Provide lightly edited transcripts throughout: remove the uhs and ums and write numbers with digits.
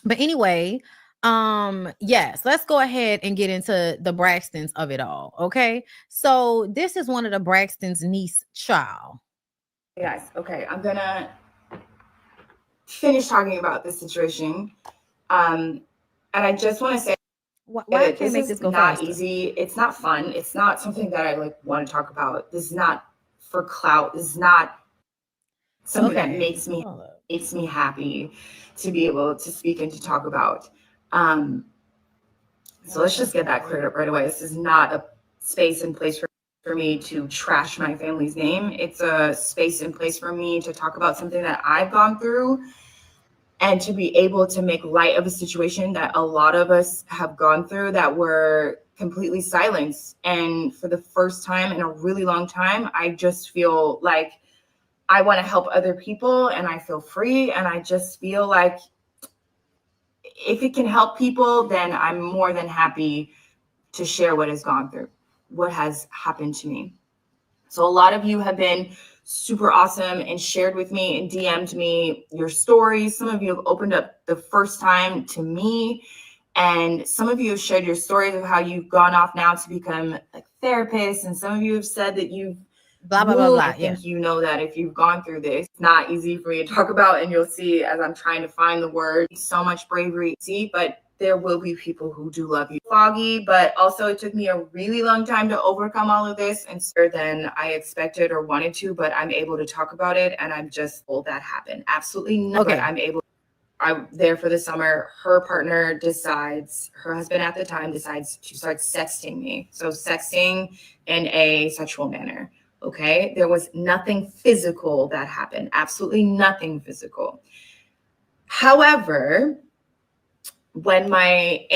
But anyway, yes, let's go ahead and get into the Braxtons of it all. Okay. So this is one of the Braxton's niece child. Hey guys, okay, I'm gonna finish talking about this situation. Um, and I just want to say Why I that can't this make is this go not faster? easy. It's not fun. It's not something that I like want to talk about. This is not for clout. This is not something that Okay. Hold up. makes me happy to be able to speak and to talk about. Um, so let's just get that cleared up right away. This is not a space and place for me to trash my family's name. It's a space and place for me to talk about something that I've gone through and to be able to make light of a situation that a lot of us have gone through that were completely silenced. And for the first time in a really long time, I just feel like I want to help other people and I feel free. And I just feel like if it can help people, then I'm more than happy to share what has gone through, what has happened to me. So a lot of you have been super awesome and shared with me and DM'd me your stories. Some of you have opened up the first time to me. And some of you have shared your stories of how you've gone off now to become like therapists. And some of you have said that you've Blah blah blah moved. I blah. Yeah. think you know that if you've gone through this, it's not easy for me to talk about. And you'll see as I'm trying to find the word, so much bravery. See, but there will be people who do love you. Foggy, but also it took me a really long time to overcome all of this and sooner than I expected or wanted to, but I'm able to talk about it and I'm just told that happened. Absolutely not, but Okay. I'm able. I'm there for the summer. Her partner decides, her husband at the time decides to start sexting me. So sexting in a sexual manner. Okay. There was nothing physical that happened. Absolutely nothing physical. However, when my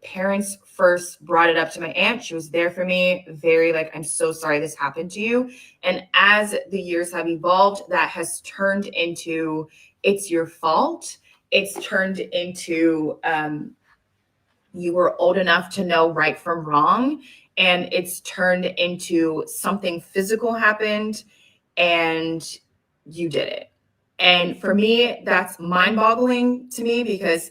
parents first brought it up to my aunt, she was there for me, very like, I'm so sorry this happened to you. And as the years have evolved, that has turned into it's your fault. It's turned into you were old enough to know right from wrong, and it's turned into something physical happened and you did it. And for me, that's mind boggling to me because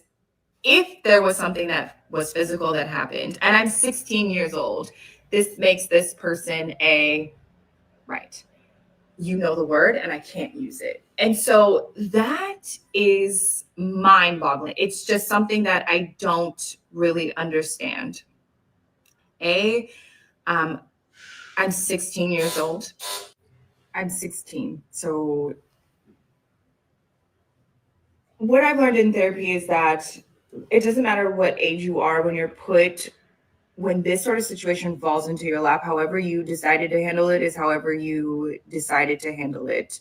if there was something that was physical that happened, and I'm 16 years old, this makes this person a right. You know the word, and I can't use it. And so that is mind boggling. It's just something that I don't really understand. A, um, I'm 16 years old. I'm 16. So what I've learned in therapy is that it doesn't matter what age you are when this sort of situation falls into your lap, however you decided to handle it is however you decided to handle it.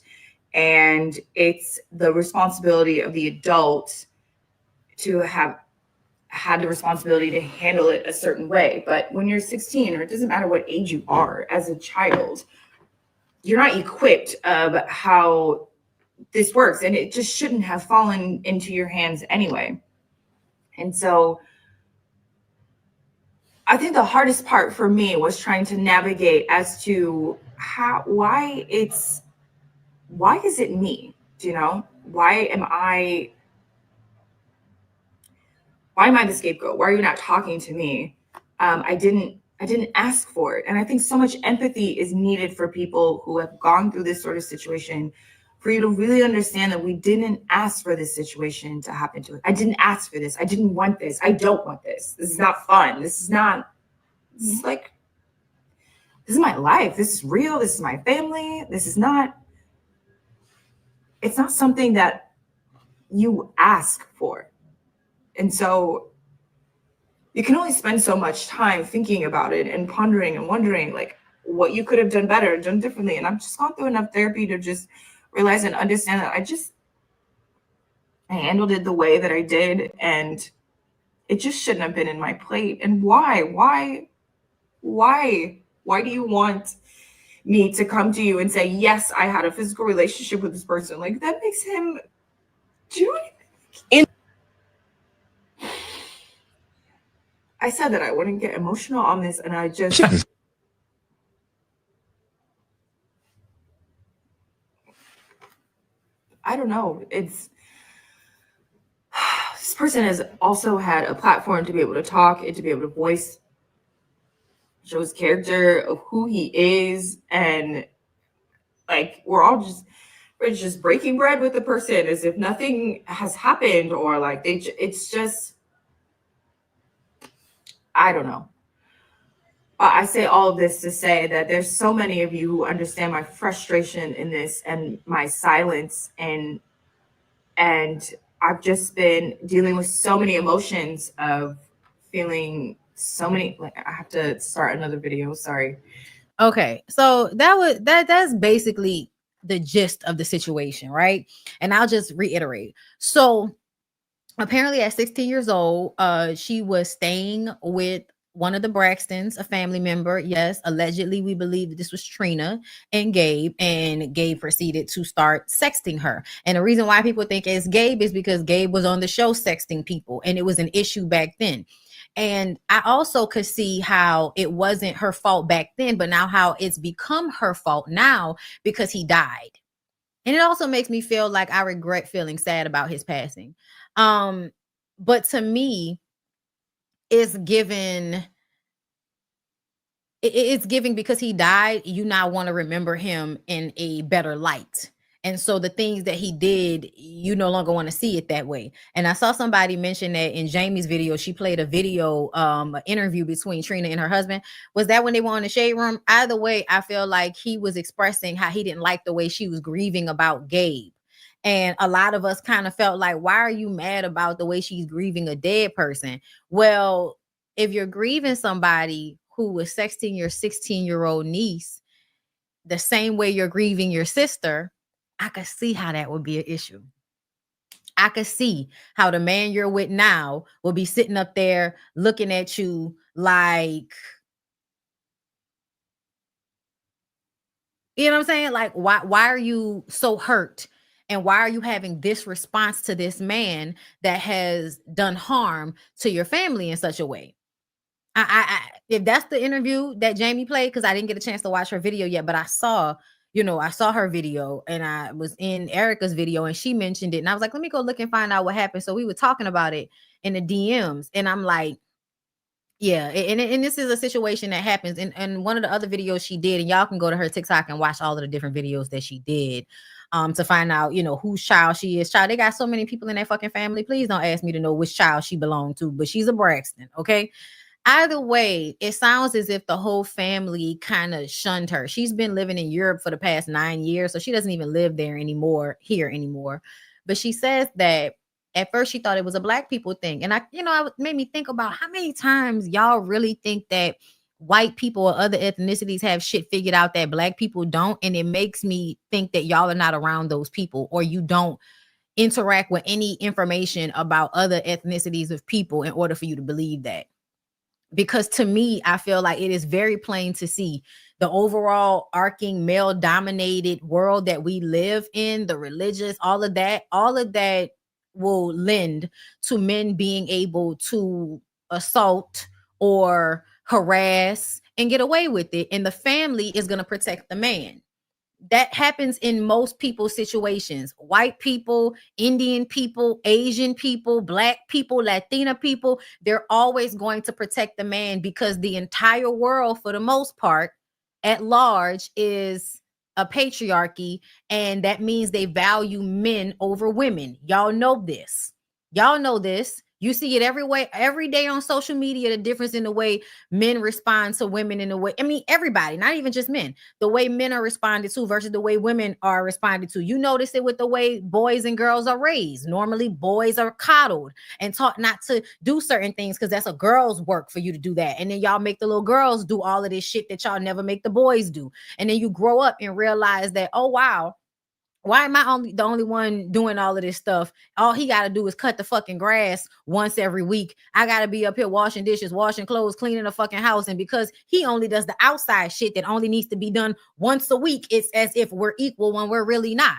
And it's the responsibility of the adult to have had the responsibility to handle it a certain way. But when you're 16, or it doesn't matter what age you are as a child, you're not equipped of how this works. And it just shouldn't have fallen into your hands anyway. And so I think the hardest part for me was trying to navigate as to why is it me? Do you know? Why am I the scapegoat? Why are you not talking to me? I didn't ask for it. And I think so much empathy is needed for people who have gone through this sort of situation for you to really understand that we didn't ask for this situation to happen to us. I didn't ask for this. I didn't want this. I don't want this. This is not fun. This is like, this is my life. This is real. This is my family. It's not something that you ask for. And so you can only spend so much time thinking about it and pondering and wondering like what you could have done better, done differently. And I've just gone through enough therapy to just realize and understand that I handled it the way that I did, and it just shouldn't have been in my plate. And why do you want me to come to you and say, yes, I had a physical relationship with this person? Like that makes him do it. I said that I wouldn't get emotional on this, and I don't know. this person has also had a platform to be able to talk and to be able to voice Joe's character of who he is, and like we're just breaking bread with the person as if nothing has happened, or like it's just, I don't know. I say all of this to say that there's so many of you who understand my frustration in this and my silence, and I've just been dealing with so many emotions of feeling so many, like I have to start another video, sorry. Okay, so that's basically the gist of the situation, right? And I'll just reiterate. So apparently at 16 years old, she was staying with one of the Braxtons, a family member. Yes, allegedly, we believe that this was Trina and Gabe proceeded to start sexting her. And the reason why people think it's Gabe is because Gabe was on the show sexting people, and it was an issue back then. And I also could see how it wasn't her fault back then, but now how it's become her fault now because he died. And it also makes me feel like I regret feeling sad about his passing. Um, but to me, it's given it's giving because he died, you now want to remember him in a better light. And so the things that he did, you no longer want to see it that way. And I saw somebody mention that in Jamie's video, she played a video, an interview between Trina and her husband. Was that when they were in the shade room? Either way, I feel like he was expressing how he didn't like the way she was grieving about Gabe. And a lot of us kind of felt like, why are you mad about the way she's grieving a dead person? Well, if you're grieving somebody who was sexting your 16-year-old niece the same way you're grieving your sister, I could see how that would be an issue. I could see how the man you're with now will be sitting up there looking at you like, you know what I'm saying? Like, why are you so hurt? And why are you having this response to this man that has done harm to your family in such a way? I if that's the interview that Jamie played, because I didn't get a chance to watch her video yet, but I saw her video, and I was in Erica's video and she mentioned it. And I was like, let me go look and find out what happened. So we were talking about it in the DMs, and I'm like, yeah, and this is a situation that happens. And one of the other videos she did, and y'all can go to her TikTok and watch all of the different videos that she did, to find out, whose child she is. Child, they got so many people in that fucking family. Please don't ask me to know which child she belonged to, but she's a Braxton, okay? Either way, it sounds as if the whole family kind of shunned her. She's been living in Europe for the past 9 years, so she doesn't even live there anymore, here anymore. But she says that at first she thought it was a black people thing. And I made me think about how many times y'all really think that white people or other ethnicities have shit figured out that black people don't. And it makes me think that y'all are not around those people, or you don't interact with any information about other ethnicities of people in order for you to believe that. Because to me, I feel like it is very plain to see the overall arcing male dominated world that we live in, the religious, all of that will lend to men being able to assault or harass and get away with it. And the family is going to protect the man. That happens in most people's situations. White people, Indian people, Asian people, black people, Latina people, they're always going to protect the man because the entire world, for the most part, at large, is a patriarchy. And that means they value men over women. Y'all know this. Y'all know this. You see it every day on social media, the difference in the way men respond to women in the way. I mean, everybody, not even just men, the way men are responded to versus the way women are responded to. You notice it with the way boys and girls are raised. Normally, boys are coddled and taught not to do certain things because that's a girl's work for you to do that. And then y'all make the little girls do all of this shit that y'all never make the boys do. And then you grow up and realize that, oh, wow, why am I the only one doing all of this stuff? All he got to do is cut the fucking grass once every week. I got to be up here washing dishes, washing clothes, cleaning the fucking house. And because he only does the outside shit that only needs to be done once a week, it's as if we're equal when we're really not.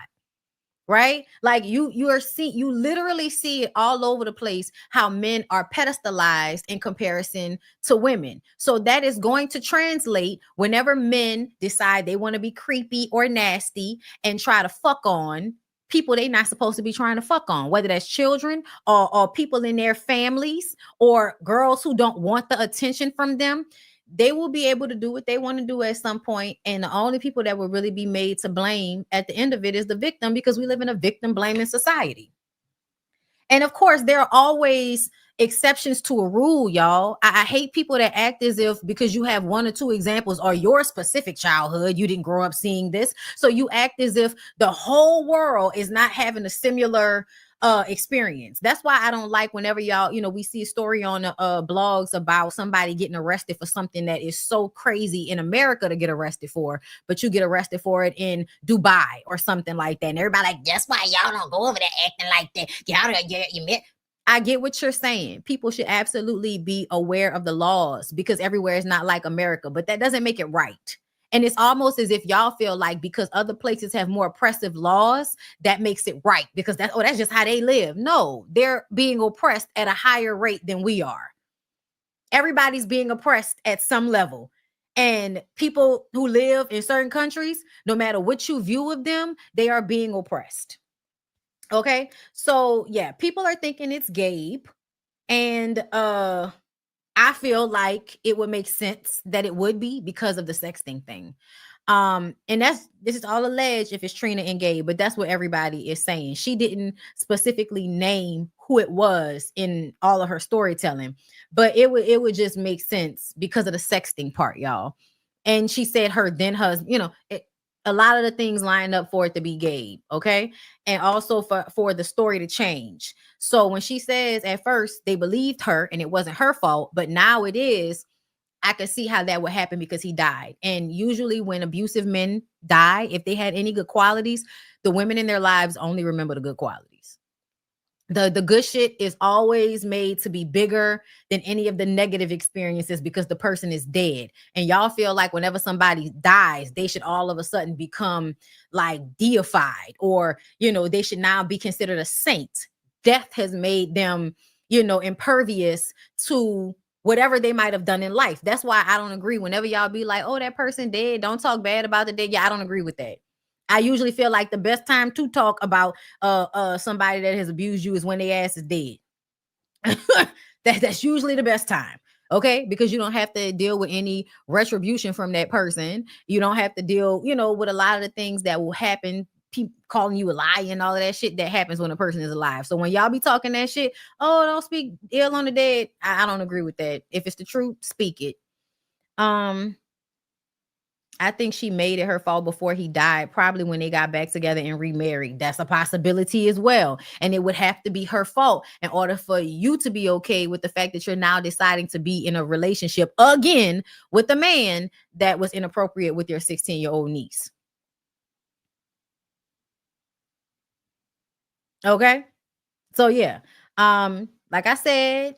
Right? Like you literally see it all over the place how men are pedestalized in comparison to women. So that is going to translate whenever men decide they want to be creepy or nasty and try to fuck on people they not supposed to be trying to fuck on, whether that's children or people in their families or girls who don't want the attention from them. They will be able to do what they want to do at some point, and the only people that will really be made to blame at the end of it is the victim, because we live in a victim blaming society. And of course, there are always exceptions to a rule, y'all. I hate people that act as if because you have one or two examples or your specific childhood, you didn't grow up seeing this. So you act as if the whole world is not having a similar experience. That's why I don't like whenever y'all, we see a story on blogs about somebody getting arrested for something that is so crazy in America to get arrested for, but you get arrested for it in Dubai or something like that. And everybody like, that's why y'all don't go over there acting like that. I get what you're saying. People should absolutely be aware of the laws because everywhere is not like America, but that doesn't make it right. And it's almost as if y'all feel like because other places have more oppressive laws, that makes it right because that's just how they live. No, they're being oppressed at a higher rate than we are. Everybody's being oppressed at some level. And people who live in certain countries, no matter what you view of them, they are being oppressed. Okay. So yeah, people are thinking it's Gabe. And I feel like it would make sense that it would be because of the sexting thing. And this is all alleged if it's Trina and Gabe, but that's what everybody is saying. She didn't specifically name who it was in all of her storytelling, but it would just make sense because of the sexting part, y'all. And she said her then husband, a lot of the things lined up for it to be Gabe, okay? And also for the story to change. So when she says at first they believed her and it wasn't her fault, but now it is, I could see how that would happen because he died. And usually when abusive men die, if they had any good qualities, the women in their lives only remember the good qualities. The good shit is always made to be bigger than any of the negative experiences because the person is dead. And y'all feel like whenever somebody dies, they should all of a sudden become like deified, or, they should now be considered a saint. Death has made them, impervious to whatever they might have done in life. That's why I don't agree whenever y'all be like, oh, that person dead, don't talk bad about the dead. Yeah, I don't agree with that. I usually feel like the best time to talk about somebody that has abused you is when their ass is dead. That's usually the best time. Okay, because you don't have to deal with any retribution from that person. You don't have to deal, with a lot of the things that will happen, people calling you a liar and all of that shit that happens when a person is alive. So when y'all be talking that shit, oh, don't speak ill on the dead, I don't agree with that. If it's the truth, speak it. I think she made it her fault before he died, probably when they got back together and remarried. That's a possibility as well. And it would have to be her fault in order for you to be okay with the fact that you're now deciding to be in a relationship again with a man that was inappropriate with your 16-year-old niece. Okay. So yeah. Like I said,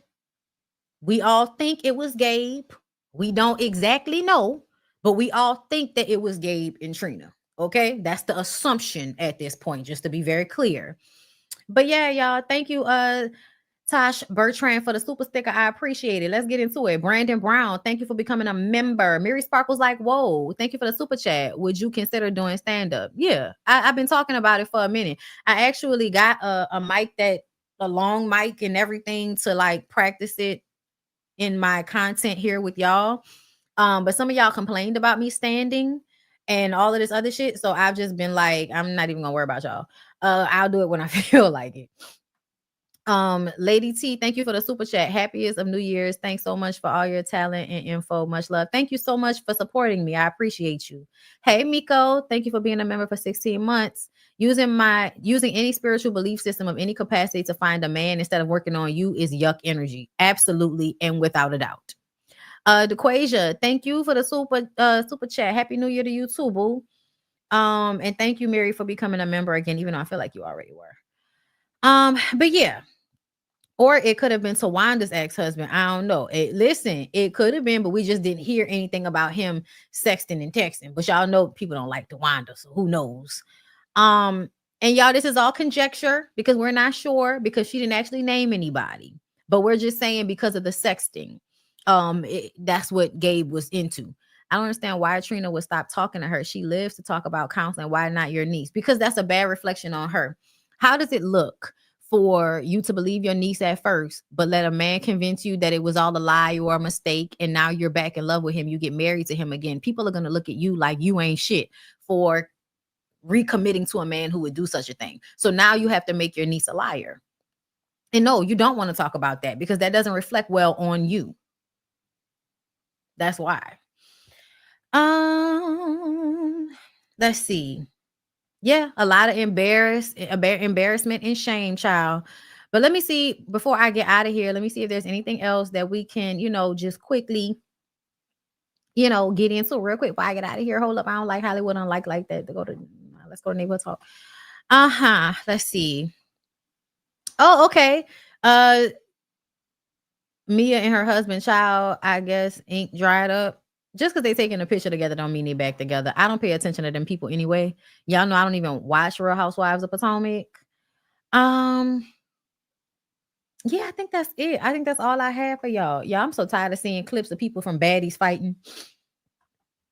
we all think it was Gabe. We don't exactly know, but we all think that it was Gabe and Trina. Okay, that's the assumption at this point, just to be very clear. But yeah, y'all, thank you, Tosh Bertrand, for the super sticker. I appreciate it. Let's get into it. Brandon Brown, thank you for becoming a member. Mary Sparkle's like, whoa, thank you for the super chat. Would you consider doing stand-up? Yeah, I've been talking about it for a minute. I actually got a mic, a long mic and everything to like practice it in my content here with y'all. But some of y'all complained about me standing and all of this other shit. So I've just been like, I'm not even gonna worry about y'all. I'll do it when I feel like it. Lady T, thank you for the super chat. Happiest of New Year's. Thanks so much for all your talent and info. Much love. Thank you so much for supporting me. I appreciate you. Hey Miko, thank you for being a member for 16 months. Using any spiritual belief system of any capacity to find a man instead of working on you is yuck energy. Absolutely, and without a doubt. DeQuasia, thank you for the super chat. Happy New Year to you too, boo. And thank you, Mary, for becoming a member again, even though I feel like you already were. But yeah. Or it could have been Tawanda's ex-husband. I don't know. Listen, it could have been, but we just didn't hear anything about him sexting and texting. But y'all know people don't like Tawanda, so who knows? And y'all, this is all conjecture because we're not sure, because she didn't actually name anybody. But we're just saying because of the sexting. That's what Gabe was into. I don't understand why Trina would stop talking to her. She lives to talk about counseling. Why not your niece? Because that's a bad reflection on her. How does it look for you to believe your niece at first, but let a man convince you that it was all a lie or a mistake, and now you're back in love with him? You get married to him again. People are going to look at you like you ain't shit for recommitting to a man who would do such a thing. So now you have to make your niece a liar. And no, you don't want to talk about that because that doesn't reflect well on you. That's why. Let's see. Yeah, a lot of embarrassment and shame, child. But let me see before I get out of here. Let me see if there's anything else that we can, just quickly, get into real quick before I get out of here. Hold up, I don't like Hollywood. I don't like that. Let's go to neighborhood talk. Let's see. Oh, okay. Mia and her husband, child, I guess, ink dried up. Just because they taking a picture together don't mean they back together. I don't pay attention to them people anyway. Y'all know I don't even watch Real Housewives of Potomac. Yeah, I think that's it. I think that's all I have for y'all. I'm so tired of seeing clips of people from baddies fighting.